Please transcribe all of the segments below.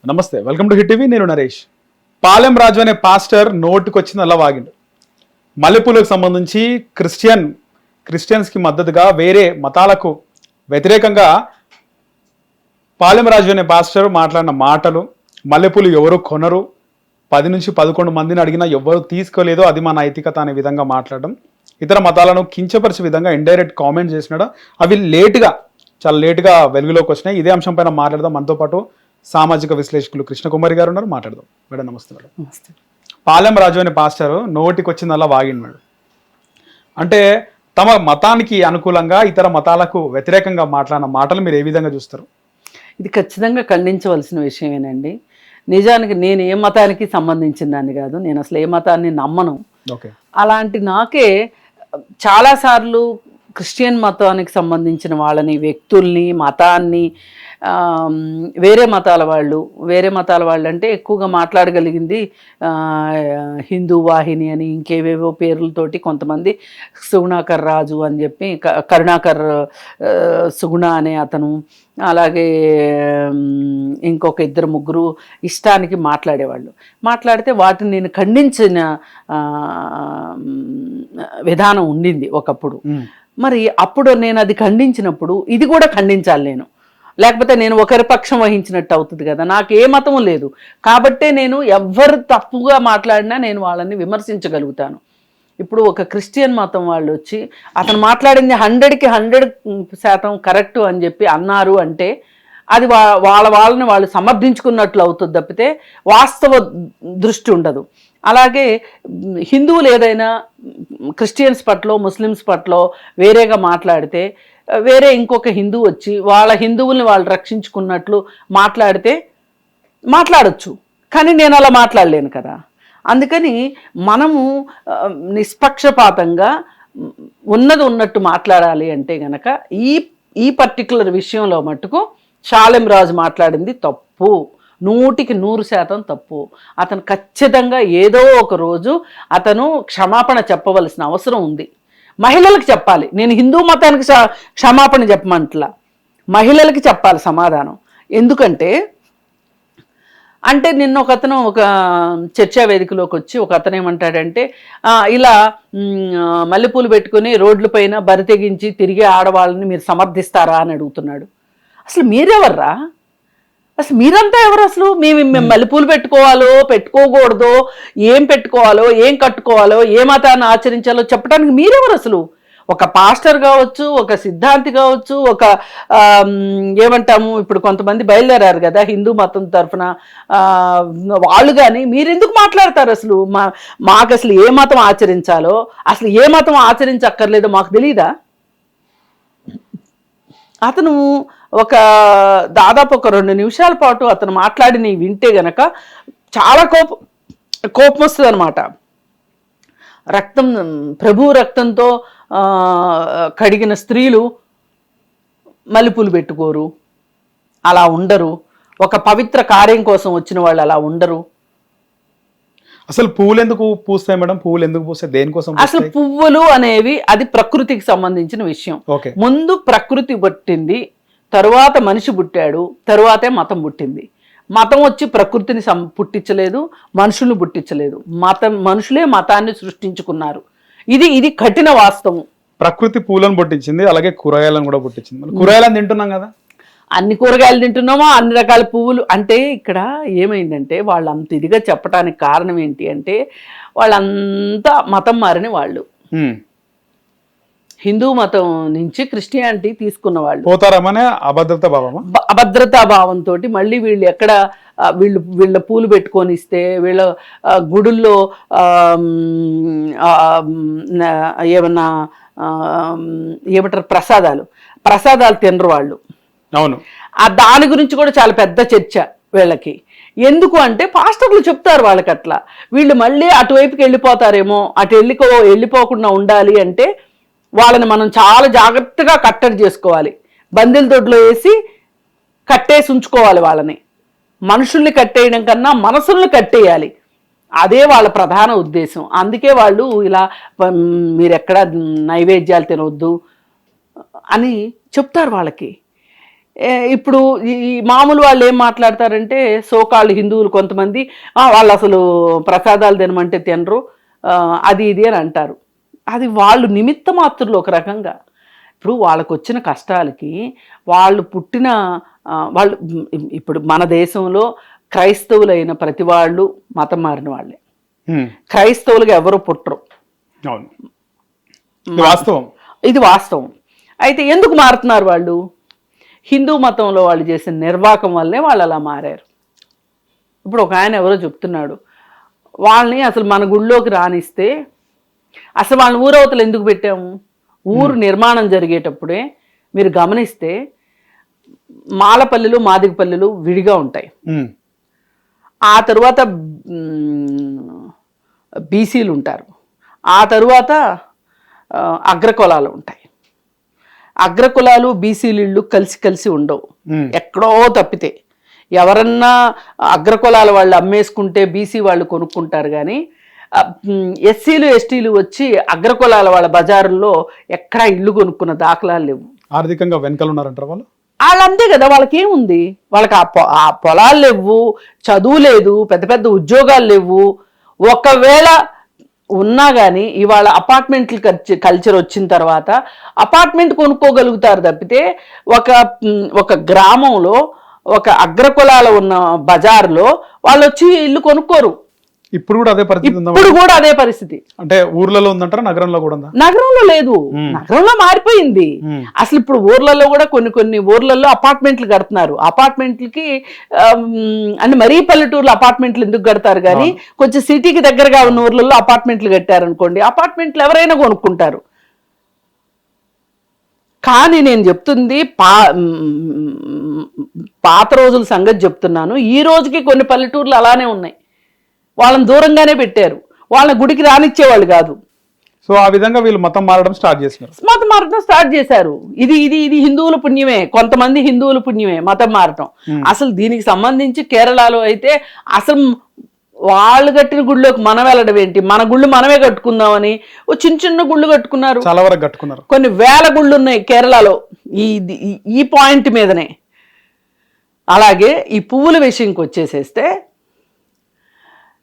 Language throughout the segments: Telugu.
నమస్తే, వెల్కమ్ టు హిట్ టీవీ. నేను నరేష్. పాలెం రాజు అనే పాస్టర్ నోటుకొచ్చింది అలా వాగిండు. మల్లెపూలకు సంబంధించి క్రిస్టియన్స్కి మద్దతుగా వేరే మతాలకు వ్యతిరేకంగా పాలెం రాజు అనే పాస్టర్ మాట్లాడిన మాటలు, మల్లెపూలు ఎవరు కొనరు, 10 నుంచి 11 మందిని అడిగినా ఎవరు తీసుకోలేదో అది మా నైతికత అనే విధంగా మాట్లాడడం, ఇతర మతాలను కించపరిచే విధంగా ఇండైరెక్ట్ కామెంట్ చేసినాడు. అవి చాలా లేటుగా వెలుగులోకి వచ్చినాయి. ఇదే అంశం పైన మాట్లాడదాం. మనతో పాటు సామాజిక విశ్లేషకులు కృష్ణకుమారి గారు ఉన్నారు, మాట్లాడదాం. మేడం నమస్తే. మేడం నమస్తే. పాలెం రాజు అనే పాస్టర్ నోటికి వచ్చిందల్లా వాగిండు మేడం. అంటే తమ మతానికి అనుకూలంగా ఇతర మతాలకు వ్యతిరేకంగా మాట్లాడిన మాటలు మీరు ఏ విధంగా చూస్తారు? ఇది ఖచ్చితంగా ఖండించవలసిన విషయమేనండి. నిజానికి నేను ఏ మతానికి సంబంధించిన దాన్ని కాదు, నేను అసలు ఏ మతాన్ని నమ్మను. ఓకే. అలాంటి నాకే చాలాసార్లు క్రిస్టియన్ మతానికి సంబంధించిన వాళ్ళని, వ్యక్తుల్ని, మతాన్ని, వేరే మతాల వాళ్ళు అంటే ఎక్కువగా మాట్లాడగలిగింది హిందూ వాహిని అని ఇంకేవేవో పేర్లతోటి కొంతమంది, సుగుణాకర్ రాజు అని చెప్పి, కరుణాకర్ సుగుణ అనే అతను, అలాగే ఇంకొక 2-3 ఇష్టానికి మాట్లాడితే వాటిని నేను ఖండించిన విధానం ఉండింది ఒకప్పుడు. మరి అప్పుడు నేను అది ఖండించినప్పుడు ఇది కూడా ఖండించాలి నేను, లేకపోతే నేను ఒకరి పక్షం వహించినట్టు అవుతుంది కదా. నాకు ఏ మతము లేదు కాబట్టే నేను ఎవ్వరు తప్పుగా మాట్లాడినా నేను వాళ్ళని విమర్శించగలుగుతాను. ఇప్పుడు ఒక క్రిస్టియన్ మతం వాళ్ళు వచ్చి అతను మాట్లాడింది 100కి 100% కరెక్టు అని చెప్పి అన్నారు అంటే అది వాళ్ళని వాళ్ళు సమర్థించుకున్నట్లు అవుతుంది తప్పితే వాస్తవ దృష్టి ఉండదు. అలాగే హిందువులు ఏదైనా క్రిస్టియన్స్ పట్ల, ముస్లిమ్స్ పట్ల వేరేగా మాట్లాడితే, వేరే ఇంకొక హిందువు వచ్చి వాళ్ళ హిందువుల్ని వాళ్ళు రక్షించుకున్నట్లు మాట్లాడొచ్చు, కానీ నేను అలా మాట్లాడలేను కదా. అందుకని మనము నిష్పక్షపాతంగా ఉన్నట్టు మాట్లాడాలి అంటే గనక ఈ పర్టికులర్ విషయంలో మట్టుకు పాలెం రాజు మాట్లాడింది తప్పు, 100కి 100% తప్పు. అతను ఖచ్చితంగా ఏదో ఒక రోజు అతను క్షమాపణ చెప్పవలసిన అవసరం ఉంది. మహిళలకు చెప్పాలి. నేను హిందూ మతానికి క్షమాపణ చెప్పమంటలా, మహిళలకి చెప్పాలి సమాధానం. ఎందుకంటే నిన్న ఒక చర్చా వేదికలోకి వచ్చి ఒక అతను ఏమంటాడంటే, ఇలా మల్లెపూలు పెట్టుకుని రోడ్ల పైన బరి తెగించి తిరిగే ఆడవాళ్ళని మీరు సమర్థిస్తారా అని అడుగుతున్నాడు. అసలు మీరెవర్రా? అసలు మీరంతా ఎవరు? అసలు మేము మల్లెపూలు పెట్టుకోకూడదో, ఏం పెట్టుకోవాలో, ఏం కట్టుకోవాలో, ఏ మతాన్ని ఆచరించాలో చెప్పడానికి మీరెవరు అసలు? ఒక పాస్టర్ కావచ్చు, ఒక సిద్ధాంతి కావచ్చు, ఒక ఏమంటాము ఇప్పుడు కొంతమంది బయలుదేరారు కదా హిందూ మతం తరఫున వాళ్ళు, కానీ మీరెందుకు మాట్లాడతారు? అసలు మాకు అసలు ఏ మతం ఆచరించాలో, అసలు ఏ మతం ఆచరించక్కర్లేదో మాకు తెలీదా? అతను దాదాపు ఒక 2 నిమిషాల పాటు అతను మాట్లాడి వింటే గనక చాలా కోపం వస్తుంది అనమాట. ప్రభు రక్తంతో కడిగిన స్త్రీలు మల్లెపూలు పెట్టుకోరు, అలా ఉండరు. ఒక పవిత్ర కార్యం కోసం వచ్చిన వాళ్ళు అలా ఉండరు. అసలు పువ్వులు ఎందుకు పూస్తాయి మేడం? పువ్వులు ఎందుకు పూస్తాయి? దేనికోసం? అసలు పువ్వులు అనేవి అది ప్రకృతికి సంబంధించిన విషయం. ముందు ప్రకృతి పుట్టింది, తరువాత మనిషి పుట్టాడు, తరువాతే మతం పుట్టింది. మతం వచ్చి ప్రకృతిని పుట్టించలేదు, మనుషులను పుట్టించలేదు. మనుషులే మతాన్ని సృష్టించుకున్నారు. ఇది కఠిన వాస్తవం. ప్రకృతి పూలను పుట్టించింది, అలాగే కూరగాయలను కూడా పుట్టించింది. కూరగాయలను తింటున్నాం కదా, అన్ని కూరగాయలు తింటున్నామో, అన్ని రకాల పువ్వులు. అంటే ఇక్కడ ఏమైందంటే వాళ్ళు అంత ఇదిగా చెప్పడానికి కారణం ఏంటి అంటే, వాళ్ళంతా మతం మారిన వాళ్ళు, హిందూ మతం నుంచి క్రిస్టియానిటీ తీసుకున్న వాళ్ళు పోతారమనే అభద్రతా భావంతో మళ్ళీ వీళ్ళు ఎక్కడ వీళ్ళ పూలు పెట్టుకొని ఇస్తే, వీళ్ళ గుడుల్లో ఏమంటారు ప్రసాదాలు తినరు వాళ్ళు. అవును, దాని గురించి కూడా చాలా పెద్ద చర్చ వీళ్ళకి. ఎందుకు అంటే పాస్టర్లు చెప్తారు వాళ్ళకి అట్లా, వీళ్ళు మళ్ళీ అటువైపుకి వెళ్ళిపోతారేమో, వెళ్ళిపోకుండా ఉండాలి అంటే వాళ్ళని మనం చాలా జాగ్రత్తగా కట్టడి చేసుకోవాలి. బందెల దొడ్లో వేసి కట్టేసి ఉంచుకోవాలి వాళ్ళని. మనుషుల్ని కట్టేయడం కన్నా మనసుల్ని కట్టేయాలి, అదే వాళ్ళ ప్రధాన ఉద్దేశం. అందుకే వాళ్ళు ఇలా మీరెక్కడ నైవేద్యాలు తినవద్దు అని చెప్తారు వాళ్ళకి. ఇప్పుడు ఈ మామూలు వాళ్ళు ఏం మాట్లాడతారంటే సోకాళ్ళు హిందువులు కొంతమంది వాళ్ళు అసలు ప్రసాదాలు తినమంటే తినరు, అది ఇది అని అంటారు. అది వాళ్ళు నిమిత్త మాత్రులు ఒక రకంగా. ఇప్పుడు వాళ్ళకు వచ్చిన కష్టాలకి వాళ్ళు పుట్టిన వాళ్ళు ఇప్పుడు మన దేశంలో క్రైస్తవులైన ప్రతి వాళ్ళు మతం మారిన వాళ్ళే. క్రైస్తవులుగా ఎవరు పుట్టరు, ఇది వాస్తవం. అయితే ఎందుకు మారుతున్నారు వాళ్ళు? హిందూ మతంలో వాళ్ళు చేసిన నిర్వాకం వల్లే వాళ్ళు అలా మారారు. ఇప్పుడు ఒక ఆయన ఎవరో చెప్తున్నాడు, వాళ్ళని అసలు మన గుళ్ళోకి రానిస్తే అసలు వాళ్ళని ఊరవతలు ఎందుకు పెట్టాము? ఊరు నిర్మాణం జరిగేటప్పుడే మీరు గమనిస్తే మాలపల్లెలు మాదిగపల్లెలు విడిగా ఉంటాయి. ఆ తరువాత బీసీలు ఉంటారు, ఆ తరువాత అగ్రకులాలు ఉంటాయి. అగ్రకులాలు బీసీలు ఇళ్ళు కలిసి ఉండవు, ఎక్కడో తప్పితే. ఎవరన్నా అగ్రకులాల వాళ్ళు అమ్మేసుకుంటే బీసీ వాళ్ళు కొనుక్కుంటారు. కానీ ఎస్సీలు ఎస్టీలు వచ్చి అగ్రకులాల వాళ్ళ బజారుల్లో ఎక్కడా ఇల్లు కొనుక్కున్న దాఖలాలు లేవు. ఆర్థికంగా వెనకాల ఉన్నారంటారు వాళ్ళు. వాళ్ళు అంతే కదా, వాళ్ళకి ఏముంది? వాళ్ళకి ఆ పొలాలు లేవు, చదువు లేదు, పెద్ద పెద్ద ఉద్యోగాలు లేవు. ఒకవేళ ఉన్నా కానీ ఇవాళ అపార్ట్మెంట్ల కల్చర్ వచ్చిన తర్వాత అపార్ట్మెంట్ కొనుక్కోగలుగుతారు తప్పితే ఒక గ్రామంలో ఒక అగ్రకులాల ఉన్న బజార్లో వాళ్ళు వచ్చి ఇల్లు కొనుక్కోరు. ఇప్పుడు కూడా అదే పరిస్థితి. ఇప్పుడు కూడా అదే పరిస్థితి. అంటే ఊర్లలో ఉందంటారా, నగరంలో కూడా ఉందా? నగరంలో లేదు, నగరంలో మారిపోయింది. అసలు ఇప్పుడు ఊర్లలో కూడా కొన్ని ఊర్లలో అపార్ట్మెంట్లు కడుతున్నారు. అపార్ట్మెంట్లకి అంటే మరీ పల్లెటూర్లో అపార్ట్మెంట్లు ఎందుకు కడతారు? కానీ కొంచెం సిటీకి దగ్గరగా ఉన్న ఊర్లలో అపార్ట్మెంట్లు కట్టారనుకోండి, అపార్ట్మెంట్లు ఎవరైనా కొనుక్కుంటారు. కానీ నేను చెప్తుంది పాత రోజుల సంగతి చెప్తున్నాను. ఈ రోజుకి కొన్ని పల్లెటూర్లు అలానే ఉన్నాయి. వాళ్ళని దూరంగానే పెట్టారు, వాళ్ళని గుడికి రానిచ్చేవాళ్ళు కాదు. సో ఆ విధంగా వీళ్ళు మతం మారడం స్టార్ట్ చేశారు. ఇది హిందువుల పుణ్యమే, కొంతమంది హిందువుల పుణ్యమే మతం మారటం. అసలు దీనికి సంబంధించి కేరళలో అయితే అసలు వాళ్ళు కట్టిన గుళ్ళోకి మనం వెళ్ళడం ఏంటి, మన గుళ్ళు మనమే కట్టుకుందామని ఓ చిన్న గుళ్ళు కట్టుకున్నారు. చాలా వరకు కట్టుకున్నారు. కొన్ని వేల గుళ్ళు ఉన్నాయి కేరళలో ఈ పాయింట్ మీదనే. అలాగే ఈ పువ్వుల విషయంకి వచ్చేసేస్తే,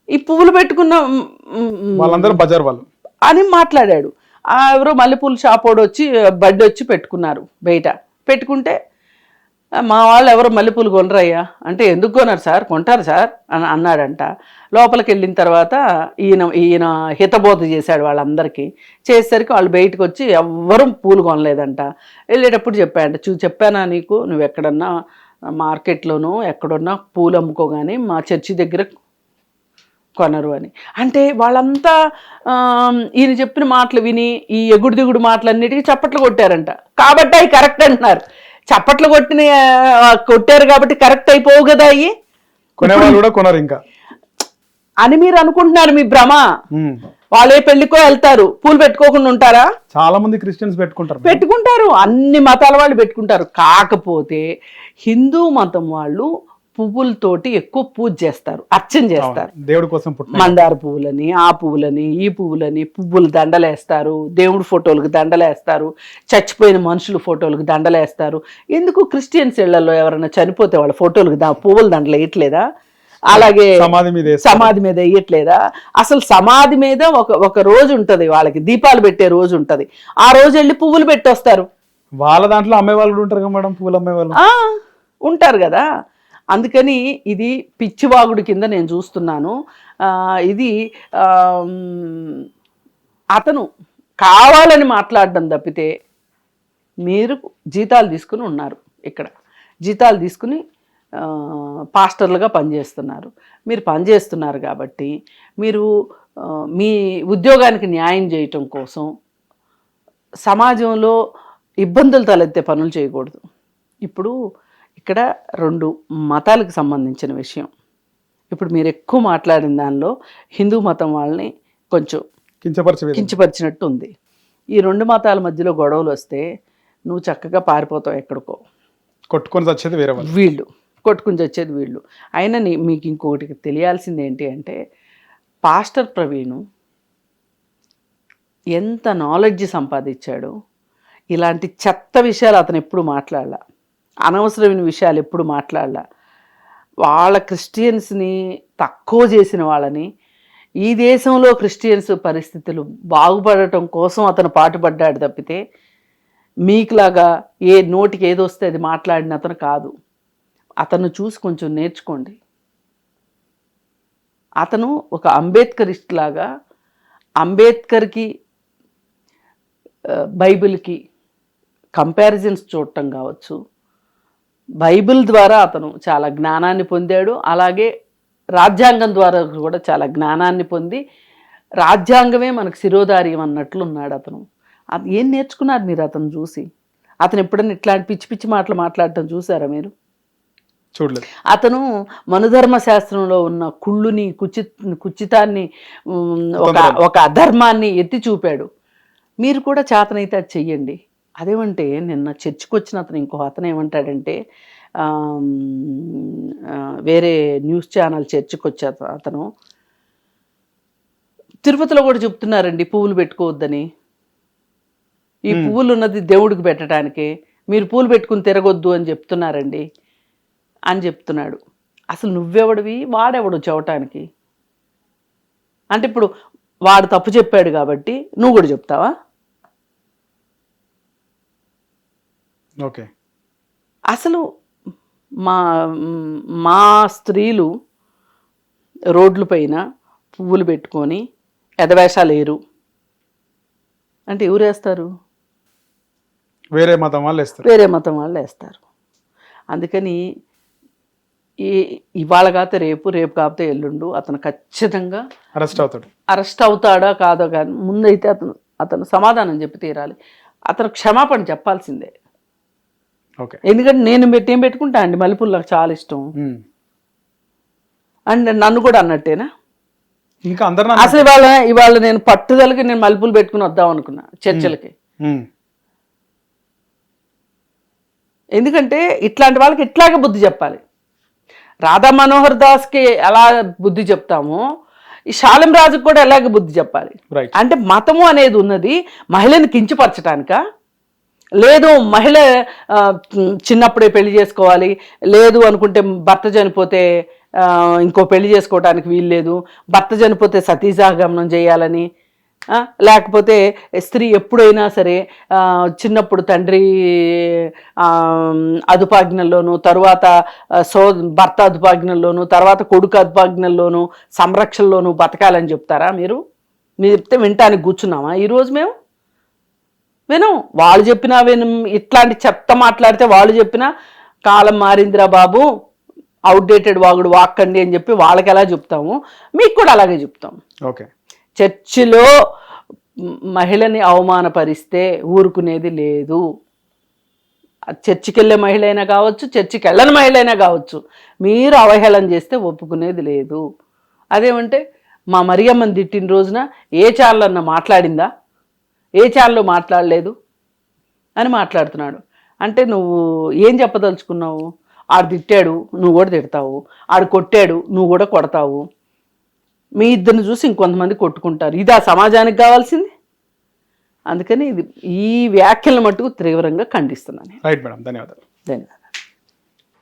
ఈ పువ్వులు పెట్టుకున్న వాళ్ళందరూ బజార్ వాళ్ళు అని మాట్లాడాడు. ఎవరో మల్లెపూల షాపోడు వచ్చి బడ్డీ వచ్చి పెట్టుకున్నారు బయట. పెట్టుకుంటే మా వాళ్ళు ఎవరో మల్లెపూలు కొనరయ్యా అంటే, ఎందుకు కొనరు సార్? కొంటారు సార్ అని అన్నాడంట. లోపలికి వెళ్ళిన తర్వాత ఈయన హితబోధ చేశాడు వాళ్ళందరికీ. చేసేసరికి వాళ్ళు బయటకు వచ్చి ఎవ్వరూ పూలు కొనలేదంట. వెళ్ళేటప్పుడు చెప్పానా నీకు, నువ్వు ఎక్కడన్నా మార్కెట్లోనూ ఎక్కడున్నా పూలు అమ్ముకోగానే మా చర్చి దగ్గర కొనరు అని. అంటే వాళ్ళంతా ఈయన చెప్పిన మాటలు విని ఈ ఎగుడు దిగుడు మాటలన్నిటికీ చప్పట్లు కొట్టారంట. కాబట్టి అవి కరెక్ట్ అంటున్నారు. చప్పట్లు కొట్టారు కాబట్టి కరెక్ట్ అయిపోవు కదా అయ్యి, కొనేవాళ్ళు కూడా కొనరు ఇంకా అని మీరు అనుకుంటున్నారు. మీ భ్రమ. వాళ్ళే పెళ్లికో వెళ్తారు, పూలు పెట్టుకోకుండా ఉంటారా? చాలా మంది క్రిస్టియన్స్ పెట్టుకుంటారు, అన్ని మతాల వాళ్ళు పెట్టుకుంటారు. కాకపోతే హిందూ మతం వాళ్ళు పువ్వులతోటి ఎక్కువ పూజ చేస్తారు, అర్చన చేస్తారు. దేవుడి కోసం మందార పువ్వులని, ఆ పువ్వులని, ఈ పువ్వులని, పువ్వులు దండలేస్తారు, దేవుడి ఫోటోలకు దండలేస్తారు, చచ్చిపోయిన మనుషుల ఫోటోలకు దండలేస్తారు. ఎందుకు క్రిస్టియన్స్ ఇళ్లలో ఎవరైనా చనిపోతే వాళ్ళ ఫోటోలకు పువ్వుల దండలు వేయట్లేదా? అలాగే సమాధి మీద వేయట్లేదా? అసలు సమాధి మీద ఒక రోజు ఉంటది, వాళ్ళకి దీపాలు పెట్టే రోజు ఉంటది. ఆ రోజు వెళ్ళి పువ్వులు పెట్టొస్తారు. వాళ్ళ దాంట్లో అమ్మేవాళ్ళు ఉంటారు కదా మేడం, పువ్వులు అమ్మేవాళ్ళు ఉంటారు కదా. అందుకని ఇది పిచ్చివాగుడు కింద నేను చూస్తున్నాను. ఇది అతను కావాలని మాట్లాడడం తప్పితే, మీరు జీతాలు తీసుకుని ఉన్నారు, ఇక్కడ జీతాలు తీసుకుని పాస్టర్లుగా పనిచేస్తున్నారు. మీరు పనిచేస్తున్నారు కాబట్టి మీరు మీ ఉద్యోగానికి న్యాయం చేయటం కోసం సమాజంలో ఇబ్బందులు తలెత్తే పనులు చేయకూడదు. ఇప్పుడు ఇక్కడ 2 మతాలకు సంబంధించిన విషయం. ఇప్పుడు మీరు ఎక్కువ మాట్లాడిన దానిలో హిందూ మతం వాళ్ళని కొంచెం కించపరిచినట్టు ఉంది. ఈ 2 మతాల మధ్యలో గొడవలు వస్తే నువ్వు చక్కగా పారిపోతావు ఎక్కడికో. కొట్టుకొని చచ్చేది వేరే వాళ్ళు, వీళ్ళు కొట్టుకుని చచ్చేది వీళ్ళు. అయినా మీకు ఇంకొకటి తెలియాల్సింది ఏంటి అంటే, పాస్టర్ ప్రవీణ్ ఎంత నాలెడ్జ్ సంపాదించాడో. ఇలాంటి చెత్త విషయాలు అతను ఎప్పుడు మాట్లాడాల. అనవసరమైన విషయాలు ఎప్పుడు మాట్లాడలా. వాళ్ళ క్రిస్టియన్స్ని తక్కువ చేసిన వాళ్ళని, ఈ దేశంలో క్రిస్టియన్స్ పరిస్థితులు బాగుపడటం కోసం అతను పాటుపడ్డాడు తప్పితే మీకులాగా ఏ నోటికి ఏదొస్తే అది మాట్లాడిన అతను కాదు. అతను చూసి కొంచెం నేర్చుకోండి. అతను ఒక అంబేద్కరిస్ట్ లాగా అంబేద్కర్కి బైబిల్కి కంపారిజన్స్ చూడటం కావచ్చు. బైబిల్ ద్వారా అతను చాలా జ్ఞానాన్ని పొందాడు. అలాగే రాజ్యాంగం ద్వారా కూడా చాలా జ్ఞానాన్ని పొంది రాజ్యాంగమే మనకు శిరోధార్యం అన్నట్లు ఉన్నాడు అతను. అది ఏం నేర్చుకున్నారు మీరు అతను చూసి? అతను ఎప్పుడైనా ఇట్లాంటి పిచ్చి పిచ్చి మాటలు మాట్లాడటం చూసారా మీరు? చూడలేదు. అతను మనుధర్మ శాస్త్రంలో ఉన్న కుళ్ళుని, కుచితాన్ని, ఒక అధర్మాన్ని ఎత్తి చూపాడు. మీరు కూడా చేతనైతే అది చెయ్యండి. అదేమంటే నిన్న చర్చికి వచ్చిన అతను ఇంకో అతను ఏమంటాడంటే, వేరే న్యూస్ ఛానల్ చర్చికి వచ్చే అతను తిరుపతిలో కూడా చెప్తున్నారండి పువ్వులు పెట్టుకోవద్దని. ఈ పువ్వులు ఉన్నది దేవుడికి పెట్టడానికే, మీరు పూలు పెట్టుకుని తిరగొద్దు అని చెప్తున్నారండి అని చెప్తున్నాడు. అసలు నువ్వెవడివి, వాడెవడు చెప్పటానికి? అంటే ఇప్పుడు వాడు తప్పు చెప్పాడు కాబట్టి నువ్వు కూడా చెప్తావా? ఓకే. అసలు మా స్త్రీలు రోడ్ల పైన పువ్వులు పెట్టుకొని ఎదవేషాలు వేరు అంటే ఎవరు వేస్తారు? వేరే మతం వాళ్ళు వేస్తారు. వేరే మతం వాళ్ళు వేస్తారు. అందుకని ఇవాళ కాకపోతే రేపు, రేపు కాకపోతే ఎల్లుండు అతను ఖచ్చితంగా అరెస్ట్ అవుతాడా కాదో కానీ ముందైతే అతను సమాధానం చెప్పి తీరాలి. అతను క్షమాపణ చెప్పాల్సిందే. ఎందుకంటే నేను ఏం పెట్టుకుంటా అండి, మల్లెపూలు నాకు చాలా ఇష్టం. అండ్ నన్ను కూడా అన్నట్టేనా? ఇంకా అందరూ అసలు ఇవాళ నేను పట్టుదలకి నేను మల్లెపూలు పెట్టుకుని వద్దాం అనుకున్నా చర్చలకి. ఎందుకంటే ఇట్లాంటి వాళ్ళకి ఇట్లాగే బుద్ధి చెప్పాలి. రాధా మనోహర్ దాస్కి ఎలా బుద్ధి చెప్తామో ఈ శాలిం రాజుకు కూడా ఎలాగ బుద్ధి చెప్పాలి. అంటే మతము అనేది ఉన్నది మహిళని కించపరచటానిక? లేదు మహిళ చిన్నప్పుడే పెళ్లి చేసుకోవాలి, లేదు అనుకుంటే భర్త చనిపోతే ఇంకో పెళ్లి చేసుకోవడానికి వీలు లేదు, భర్త చనిపోతే సతీసాగమనం చేయాలని, లేకపోతే స్త్రీ ఎప్పుడైనా సరే చిన్నప్పుడు తండ్రి అదుపాజ్ఞల్లోనూ, తర్వాత భర్త అదుపాజ్ఞల్లోనూ, తర్వాత కొడుకు అదుపాజ్ఞల్లోనూ, సంరక్షణలోనూ బతకాలని చెప్తారా? మీరు చెప్తే వినటానికి కూర్చున్నామా ఈరోజు? మేము వినం. వాళ్ళు చెప్పినా వినం. ఇట్లాంటి చెత్త మాట్లాడితే వాళ్ళు చెప్పినా కాలం మారిందిరా బాబు, అవుట్డేటెడ్ వాగుడు వాక్కండి అని చెప్పి వాళ్ళకి ఎలా చెప్తాము, మీకు కూడా అలాగే చెప్తాం. ఓకే. చర్చిలో మహిళని అవమానపరిస్తే ఊరుకునేది లేదు. చర్చికి వెళ్ళే మహిళ అయినా కావచ్చు, చర్చికి వెళ్ళని మహిళ అయినా కావచ్చు, మీరు అవహేళన చేస్తే ఒప్పుకునేది లేదు. అదేమంటే మా మరియమ్మని తిట్టిన రోజున ఏ ఛానల్ మాట్లాడిందా? ఏ ఛానల్లో మాట్లాడలేదు అని మాట్లాడుతున్నాడు. అంటే నువ్వు ఏం చెప్పదలుచుకున్నావు? ఆడు తిట్టాడు, నువ్వు కూడా తిడతావు. ఆడు కొట్టాడు, నువ్వు కూడా కొడతావు. మీ ఇద్దరిని చూసి ఇంకొంతమంది కొట్టుకుంటారు. ఇది ఆ సమాజానికి కావాల్సింది. అందుకని ఇది ఈ వ్యాఖ్యలను మట్టుకు తీవ్రంగా ఖండిస్తున్నాను. రైట్ మేడం, ధన్యవాదాలు.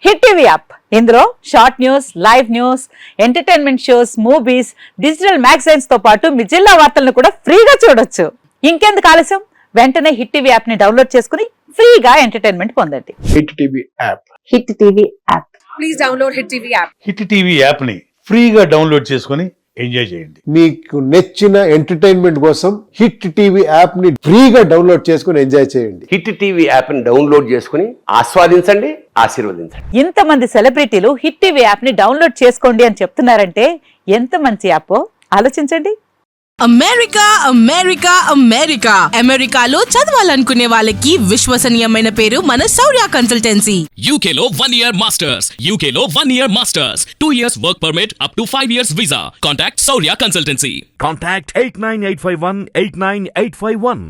హిట్ టీవీ యాప్, ఇందులో short news, live news, entertainment shows, movies, digital magazines తో పాటు మీ జిల్లా వార్తలను కూడా ఫ్రీగా చూడొచ్చు. ఇంకెందుకు ఆలస్యం, వెంటనే హిట్ టీవీ యాప్ ని డౌన్లోడ్ చేసుకుని ఫ్రీగా ఎంటర్టైన్మెంట్ పొందండి. Hit TV app. Hit TV app. Please download hit TV app. Hit TV app ని ఫ్రీగా డౌన్లోడ్ చేసుకుని ఎంజాయ్ చేయండి. మీకు నచ్చిన ఎంటర్టైన్మెంట్ కోసం హిట్ టీవీ యాప్ ని ఫ్రీగా డౌన్లోడ్ చేసుకుని ఎంజాయ్ చేయండి. హిట్ టీవీ యాప్ ని డౌన్లోడ్ చేసుకుని ఆస్వాదించండి, ఆశీర్వదించండి. ఇంతమంది సెలబ్రిటీలు హిట్ టీవీ యాప్ ని డౌన్లోడ్ చేసుకోండి అని చెప్తున్నారంటే ఎంత మంచి యాప్ ఆలోచించండి. అమెరికా అమెరికా అమెరికా అమెరికాలో చదవాలనుకునే వాళ్ళకి విశ్వసనీయమైన పేరు మన శౌర్య కన్సల్టెన్సీ. UK లో 1 year masters, UK లో 1 year masters, 2 years work permit up to 5 years visa. Contact Saurya Consultancy. Contact 89851 89851.